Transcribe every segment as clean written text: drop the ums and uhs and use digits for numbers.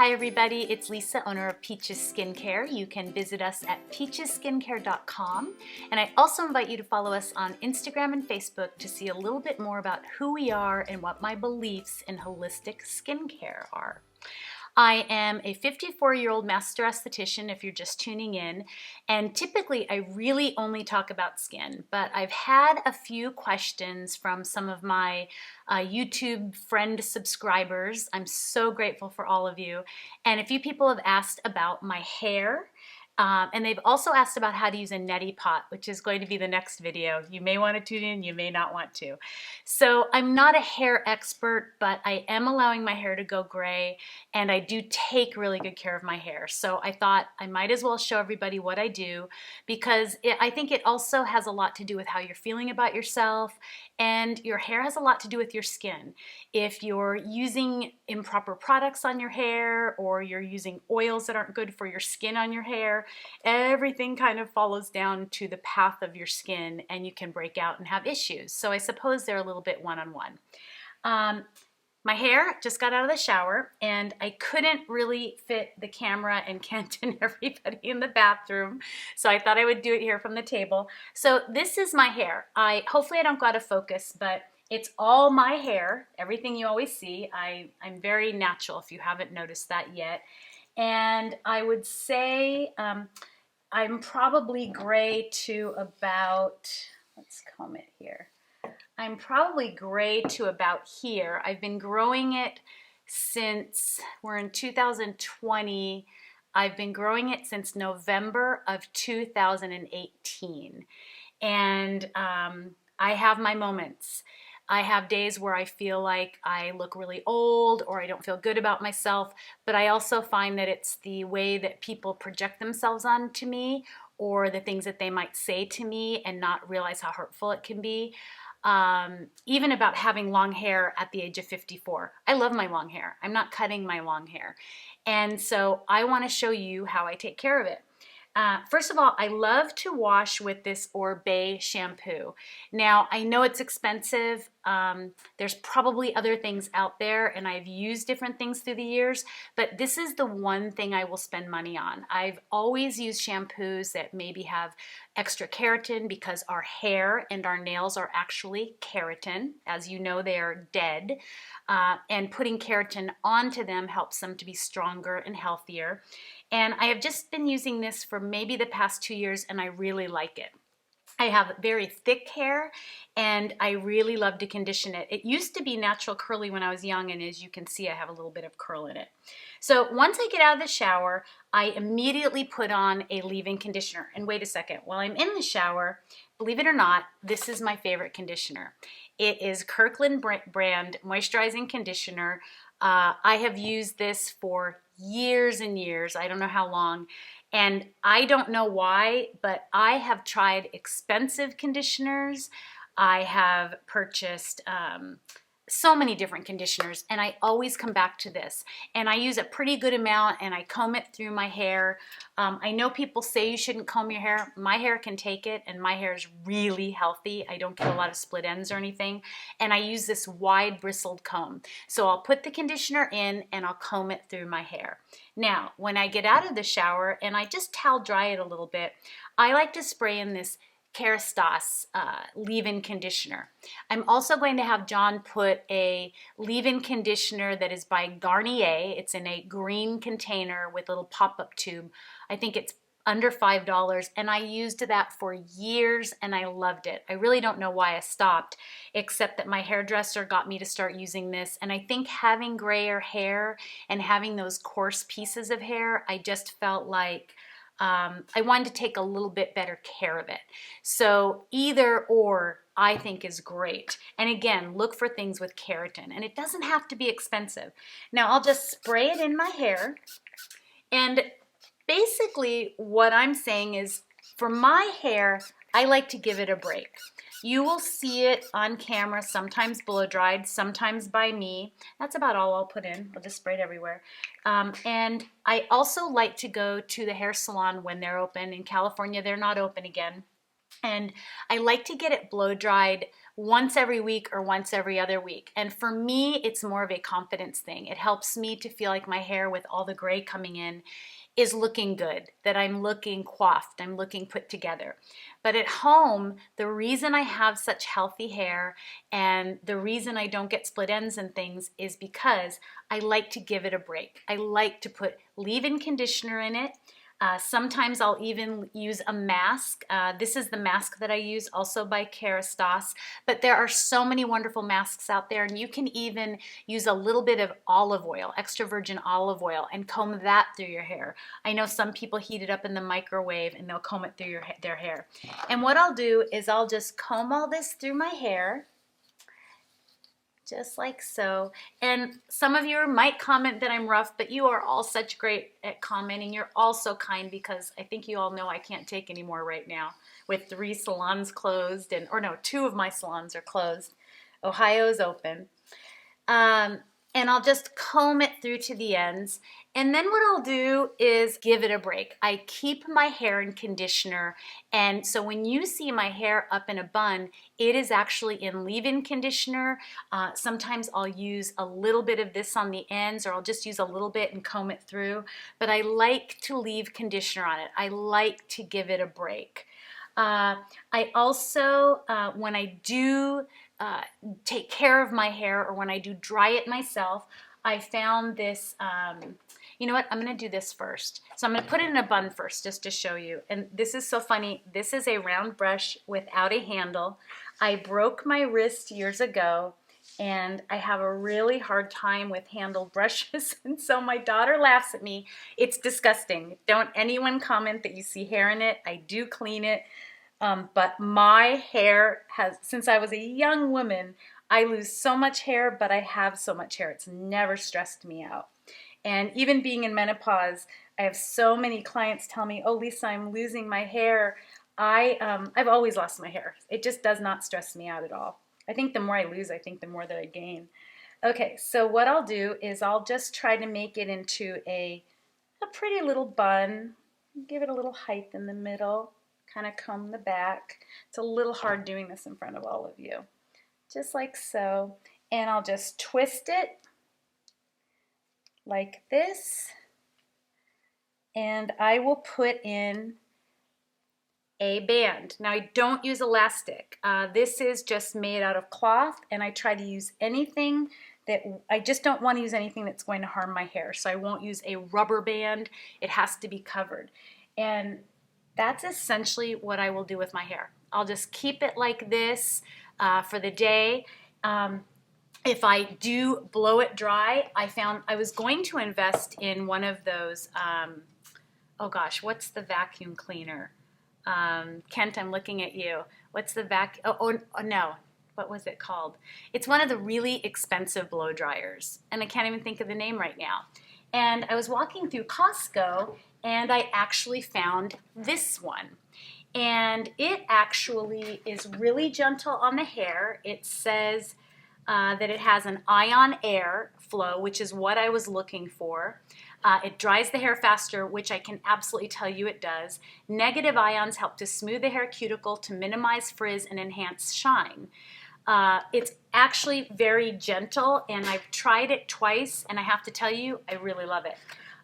Hi everybody, it's Lisa, owner of Peaches Skincare. You can visit us at peachesskincare.com, and I also invite you to follow us on Instagram and Facebook to see a little bit more about who we are and what my beliefs in holistic skincare are. I am a 54-year-old master esthetician if you're just tuning in, and typically I really only talk about skin, but I've had a few questions from some of my YouTube friend subscribers. I'm so grateful for all of you, and a few people have asked about my hair. And they've also asked about how to use a neti pot, which is going to be the next video. You may want to tune in, you may not want to. So I'm not a hair expert, but I am allowing my hair to go gray, and I do take really good care of my hair. So I thought I might as well show everybody what I do, because I think it also has a lot to do with how you're feeling about yourself, and your hair has a lot to do with your skin. If you're using improper products on your hair, or you're using oils that aren't good for your skin on your hair, everything kind of follows down to the path of your skin, and you can break out and have issues. So I suppose they're a little bit one-on-one. My hair just got out of the shower, and I couldn't really fit the camera and Kent and everybody in the bathroom, so I thought I would do it here from the table. So this is my hair. Hopefully I don't go out of focus, but it's all my hair, everything you always see. I'm very natural if you haven't noticed that yet. And I would say I'm probably gray to about, let's comb it here. I'm probably gray to about here. I've been growing it since, we're in 2020. I've been growing it since November of 2018. And I have my moments. I have days where I feel like I look really old, or I don't feel good about myself, but I also find that it's the way that people project themselves onto me, or the things that they might say to me and not realize how hurtful it can be. Even about having long hair at the age of 54. I love my long hair. I'm not cutting my long hair. And so I want to show you how I take care of it. First of all, I love to wash with this Oribe shampoo. Now, I know it's expensive. There's probably other things out there, and I've used different things through the years, but this is the one thing I will spend money on. I've always used shampoos that maybe have extra keratin, because our hair and our nails are actually keratin. As you know, they are dead, and putting keratin onto them helps them to be stronger and healthier. And I have just been using this for maybe the past 2 years, and I really like it. I have very thick hair, and I really love to condition it. It used to be natural curly when I was young, and as you can see, I have a little bit of curl in it. So once I get out of the shower, I immediately put on a leave-in conditioner. And wait a second, while I'm in the shower, believe it or not, this is my favorite conditioner. It is Kirkland brand moisturizing conditioner. I have used this for years and years. I don't know how long. And I don't know why, but I have tried expensive conditioners. I have purchased so many different conditioners, and I always come back to this. And I use a pretty good amount, and I comb it through my hair. I know people say you shouldn't comb your hair. My hair can take it, and my hair is really healthy. I don't get a lot of split ends or anything. And I use this wide bristled comb. So I'll put the conditioner in, and I'll comb it through my hair. Now, when I get out of the shower and I just towel dry it a little bit, I like to spray in this Kerastase leave-in conditioner. I'm also going to have John put a leave-in conditioner that is by Garnier. It's in a green container with a little pop-up tube. I think it's under $5, and I used that for years, and I loved it. I really don't know why I stopped, except that my hairdresser got me to start using this, and I think having grayer hair and having those coarse pieces of hair, I just felt like I wanted to take a little bit better care of it. So either or, I think, is great. And again, look for things with keratin, and it doesn't have to be expensive. Now I'll just spray it in my hair, and basically what I'm saying is, for my hair, I like to give it a break. You will see it on camera, sometimes blow dried, sometimes by me. That's about all I'll put in. I'll just spray it everywhere. And I also like to go to the hair salon when they're open. In California, they're not open again. And I like to get it blow dried once every week or once every other week. And for me, it's more of a confidence thing. It helps me to feel like my hair, with all the gray coming in, is looking good, that I'm looking coiffed, I'm looking put together. But at home, the reason I have such healthy hair and the reason I don't get split ends and things is because I like to give it a break. I like to put leave-in conditioner in it. Sometimes I'll even use a mask. This is the mask that I use, also by Kerastase. But there are so many wonderful masks out there, and you can even use a little bit of olive oil, extra virgin olive oil, and comb that through your hair. I know some people heat it up in the microwave and they'll comb it through their hair. And what I'll do is I'll just comb all this through my hair, just like so. And some of you might comment that I'm rough, but you are all such great at commenting. You're all so kind, because I think you all know I can't take any more right now with 3 salons closed, or no, 2 of my salons are closed. Ohio's open. And I'll just comb it through to the ends. And then what I'll do is give it a break. I keep my hair in conditioner. And so when you see my hair up in a bun, it is actually in leave-in conditioner. Sometimes I'll use a little bit of this on the ends, or I'll just use a little bit and comb it through. But I like to leave conditioner on it. I like to give it a break. I also, when I do take care of my hair, or when I do dry it myself, I found this, you know what, I'm going to do this first. So I'm going to put it in a bun first, just to show you. And this is so funny. This is a round brush without a handle. I broke my wrist years ago, and I have a really hard time with handled brushes. And so my daughter laughs at me. It's disgusting. Don't anyone comment that you see hair in it. I do clean it. But my hair has, since I was a young woman, I lose so much hair, but I have so much hair. It's never stressed me out. And even being in menopause, I have so many clients tell me, oh, Lisa, I'm losing my hair. I've always lost my hair. It just does not stress me out at all. I think the more I lose, I think the more that I gain. Okay, so what I'll do is I'll just try to make it into a pretty little bun. Give it a little height in the middle. Kind of comb the back. It's a little hard doing this in front of all of you. Just like so. And I'll just twist it like this. And I will put in a band. Now I don't use elastic. This is just made out of cloth, and I try to use anything that, I just don't want to use anything that's going to harm my hair. So I won't use a rubber band. It has to be covered. And that's essentially what I will do with my hair. I'll just keep it like this for the day. If I do blow it dry, I found I was going to invest in one of those, oh gosh, what's the vacuum cleaner? Kent, I'm looking at you. What's the oh no, what was it called? It's one of the really expensive blow dryers, and I can't even think of the name right now. And I was walking through Costco, and I actually found this one. And it actually is really gentle on the hair. It says that it has an ion air flow, which is what I was looking for. It dries the hair faster, which I can absolutely tell you it does. Negative ions help to smooth the hair cuticle to minimize frizz and enhance shine. It's actually very gentle, and I've tried it twice, and I have to tell you, I really love it.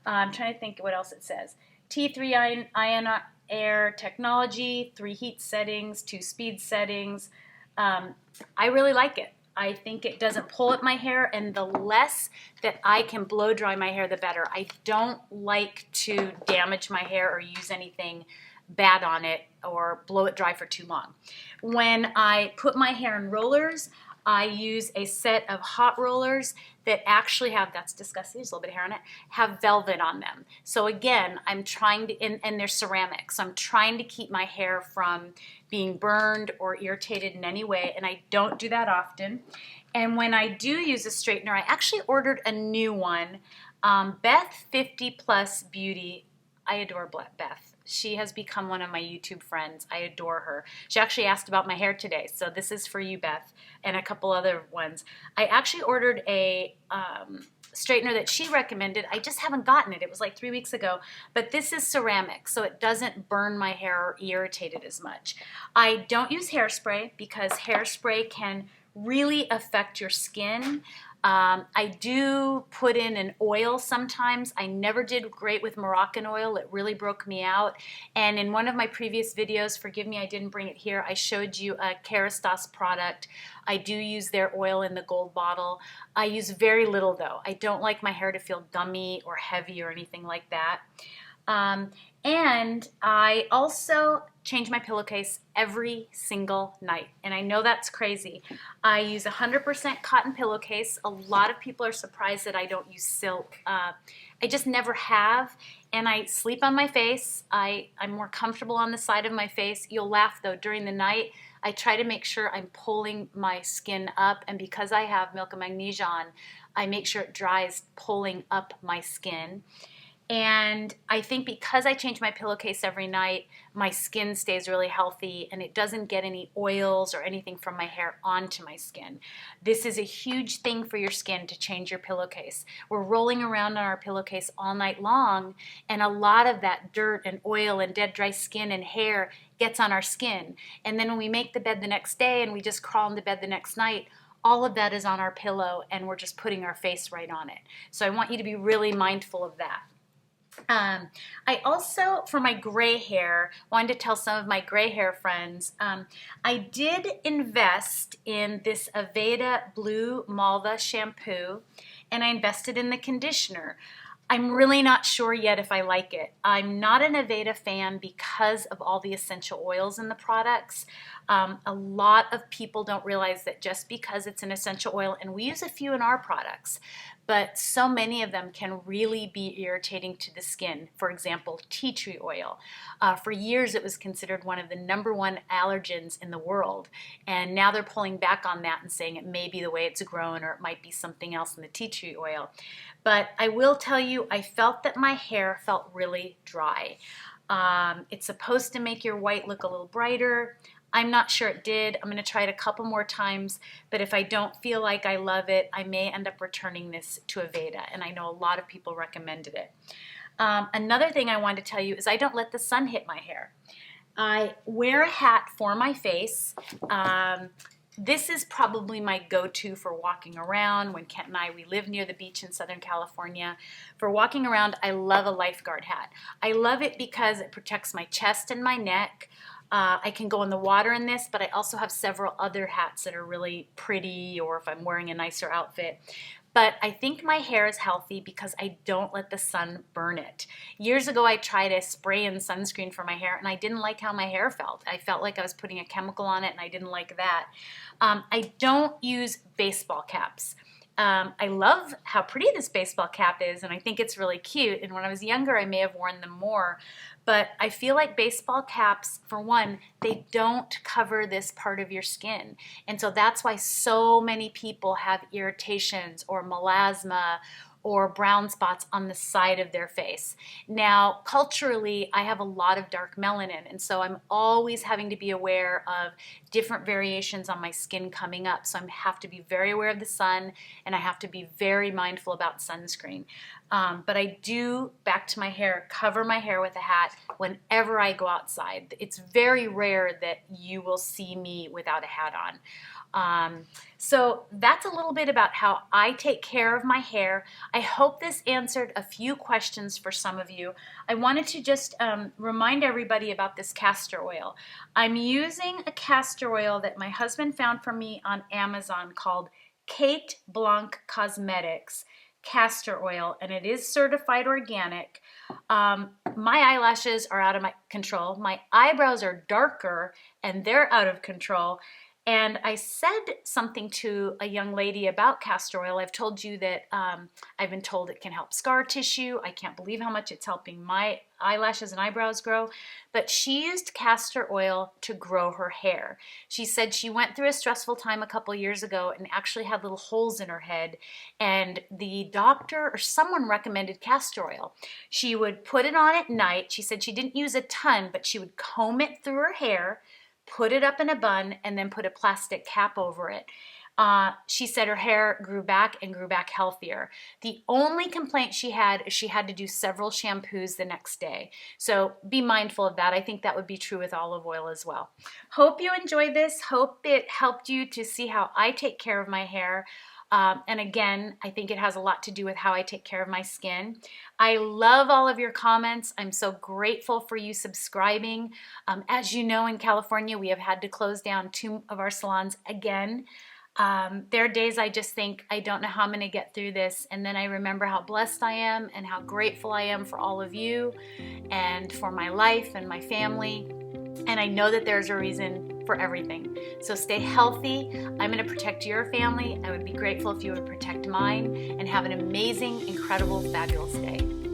I'm trying to think what else it says. T3 ion air technology, 3 heat settings, 2 speed settings. I really like it. I think it doesn't pull at my hair, and the less that I can blow dry my hair, the better. I don't like to damage my hair or use anything bad on it or blow it dry for too long. When I put my hair in rollers, I use a set of hot rollers that actually have, that's disgusting, there's a little bit of hair on it, have velvet on them. So again, I'm trying to, and they're ceramic, so I'm trying to keep my hair from being burned or irritated in any way, and I don't do that often. And when I do use a straightener, I actually ordered a new one, Beth 50 Plus Beauty. I adore Beth. She has become one of my YouTube friends. I adore her. She actually asked about my hair today, so this is for you, Beth, and a couple other ones. I actually ordered a straightener that she recommended. I just haven't gotten it. It was like 3 weeks ago, but this is ceramic, so it doesn't burn my hair or irritate it as much. I don't use hairspray because hairspray can really affect your skin. I do put in an oil sometimes. I never did great with Moroccan oil. It really broke me out. And in one of my previous videos, forgive me, I didn't bring it here, I showed you a Kerastase product. I do use their oil in the gold bottle. I use very little though. I don't like my hair to feel gummy or heavy or anything like that. And I also change my pillowcase every single night. And I know that's crazy. I use 100% cotton pillowcase. A lot of people are surprised that I don't use silk. I just never have. And I sleep on my face. I'm more comfortable on the side of my face. You'll laugh though, during the night, I try to make sure I'm pulling my skin up. And because I have milk and magnesia on, I make sure it dries pulling up my skin. And I think because I change my pillowcase every night, my skin stays really healthy and it doesn't get any oils or anything from my hair onto my skin. This is a huge thing for your skin, to change your pillowcase. We're rolling around on our pillowcase all night long, and a lot of that dirt and oil and dead dry skin and hair gets on our skin. And then when we make the bed the next day and we just crawl into bed the next night, all of that is on our pillow and we're just putting our face right on it. So I want you to be really mindful of that. I also, for my gray hair, wanted to tell some of my gray hair friends, I did invest in this Aveda Blue Malva shampoo, and I invested in the conditioner. I'm really not sure yet if I like it. I'm not an Aveda fan because of all the essential oils in the products. A lot of people don't realize that just because it's an essential oil, and we use a few in our products, but so many of them can really be irritating to the skin. For example, tea tree oil. For years it was considered one of the #1 allergens in the world, and now they're pulling back on that and saying it may be the way it's grown or it might be something else in the tea tree oil. But I will tell you, I felt that my hair felt really dry. It's supposed to make your white look a little brighter. I'm not sure it did. I'm going to try it a couple more times, but if I don't feel like I love it, I may end up returning this to Aveda, and I know a lot of people recommended it. Another thing I wanted to tell you is I don't let the sun hit my hair. I wear a hat for my face. This is probably my go-to for walking around. When Kent and we live near the beach in Southern California. For walking around, I love a lifeguard hat. I love it because it protects my chest and my neck. I can go in the water in this, but I also have several other hats that are really pretty, or if I'm wearing a nicer outfit. But I think my hair is healthy because I don't let the sun burn it. Years ago, I tried a spray-in sunscreen for my hair, and I didn't like how my hair felt. I felt like I was putting a chemical on it, and I didn't like that. I don't use baseball caps. I love how pretty this baseball cap is, and I think it's really cute. And when I was younger, I may have worn them more. But I feel like baseball caps, for one, they don't cover this part of your skin. And so that's why so many people have irritations or melasma or brown spots on the side of their face. Now, culturally, I have a lot of dark melanin, and so I'm always having to be aware of different variations on my skin coming up. So I have to be very aware of the sun, and I have to be very mindful about sunscreen. But I do, back to my hair, cover my hair with a hat whenever I go outside. It's very rare that you will see me without a hat on. So that's a little bit about how I take care of my hair. I hope this answered a few questions for some of you. I wanted to just remind everybody about this castor oil. I'm using a castor oil that my husband found for me on Amazon called Kate Blanc Cosmetics castor oil, and it is certified organic. My eyelashes are out of my control. My eyebrows are darker and they're out of control. And I said something to a young lady about castor oil. I've told you that I've been told it can help scar tissue. I can't believe how much it's helping my eyelashes and eyebrows grow. But she used castor oil to grow her hair. She said she went through a stressful time a couple years ago and actually had little holes in her head. And the doctor or someone recommended castor oil. She would put it on at night. She said she didn't use a ton, but she would comb it through her hair, put it up in a bun, and then put a plastic cap over it. She said her hair grew back and grew back healthier. The only complaint she had is she had to do several shampoos the next day. So be mindful of that. I think that would be true with olive oil as well. Hope you enjoyed this. Hope it helped you to see how I take care of my hair. And again, I think it has a lot to do with how I take care of my skin. I love all of your comments. I'm so grateful for you subscribing. As you know, in California, we have had to close down 2 of our salons again. There are days I just think, I don't know how I'm going to get through this. And then I remember how blessed I am and how grateful I am for all of you and for my life and my family. And I know that there's a reason for everything. So stay healthy. I'm going to protect your family. I would be grateful if you would protect mine, and have an amazing, incredible, fabulous day.